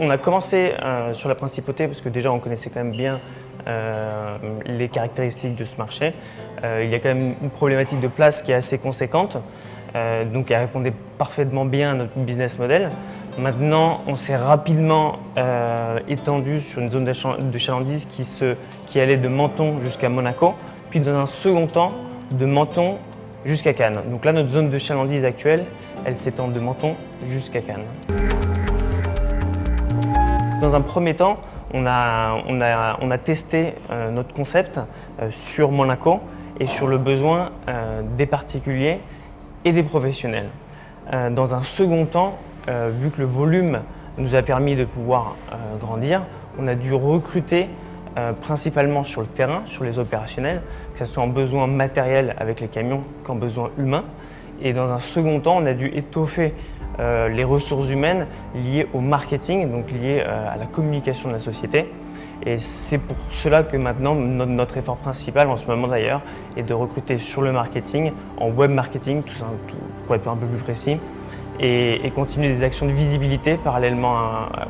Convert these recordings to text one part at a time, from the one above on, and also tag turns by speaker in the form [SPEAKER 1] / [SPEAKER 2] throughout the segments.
[SPEAKER 1] On a commencé sur la principauté parce que déjà on connaissait quand même bien les caractéristiques de ce marché. Il y a quand même une problématique de place qui est assez conséquente, donc elle répondait parfaitement bien à notre business model. Maintenant, on s'est rapidement étendu sur une zone de chalandise qui allait de Menton jusqu'à Monaco, puis dans un second temps de Menton jusqu'à Cannes. Donc là, notre zone de chalandise actuelle, elle s'étend de Menton jusqu'à Cannes. Dans un premier temps, on a testé notre concept sur Monaco et sur le besoin des particuliers et des professionnels. Dans un second temps, vu que le volume nous a permis de pouvoir grandir, on a dû recruter principalement sur le terrain, sur les opérationnels, que ce soit en besoin matériel avec les camions qu'en besoin humain. Et dans un second temps, on a dû étoffer les ressources humaines liées au marketing, donc liées à la communication de la société. Et c'est pour cela que maintenant, notre effort principal en ce moment d'ailleurs, est de recruter sur le marketing, en web marketing, pour être un peu plus précis, et continuer des actions de visibilité parallèlement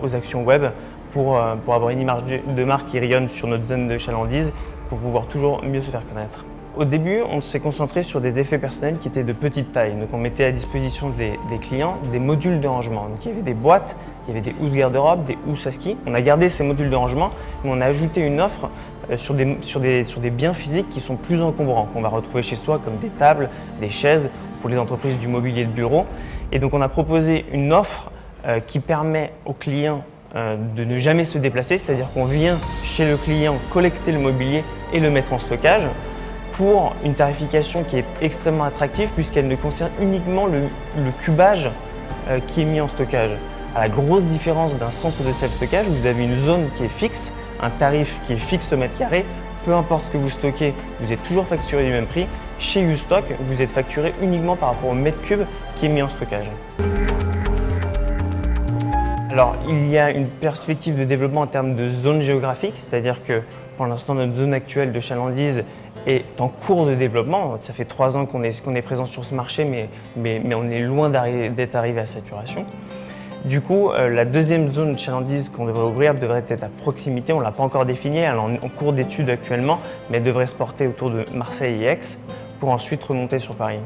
[SPEAKER 1] aux actions web pour avoir une image de marque qui rayonne sur notre zone de chalandise pour pouvoir toujours mieux se faire connaître. Au début, on s'est concentré sur des effets personnels qui étaient de petite taille. Donc on mettait à disposition des clients des modules de rangement. Donc il y avait des boîtes, il y avait des housses garde-robe, des housses à ski. On a gardé ces modules de rangement, mais on a ajouté une offre sur des biens physiques qui sont plus encombrants, qu'on va retrouver chez soi comme des tables, des chaises pour les entreprises du mobilier de bureau. Et donc on a proposé une offre qui permet aux clients de ne jamais se déplacer, c'est-à-dire qu'on vient chez le client collecter le mobilier et le mettre en stockage pour une tarification qui est extrêmement attractive puisqu'elle ne concerne uniquement le cubage qui est mis en stockage. À la grosse différence d'un centre de self-stockage, vous avez une zone qui est fixe, un tarif qui est fixe au mètre carré, peu importe ce que vous stockez, vous êtes toujours facturé du même prix. Chez Ustock, vous êtes facturé uniquement par rapport au mètre cube qui est mis en stockage. Alors, il y a une perspective de développement en termes de zone géographique, c'est-à-dire que pour l'instant, notre zone actuelle de chalandise est en cours de développement. Ça fait 3 ans qu'on est présent sur ce marché, mais on est loin d'être arrivé à saturation. Du coup, la deuxième zone de chalandise qu'on devrait ouvrir devrait être à proximité. On ne l'a pas encore définie, elle est en cours d'étude actuellement, mais elle devrait se porter autour de Marseille et Aix pour ensuite remonter sur Paris.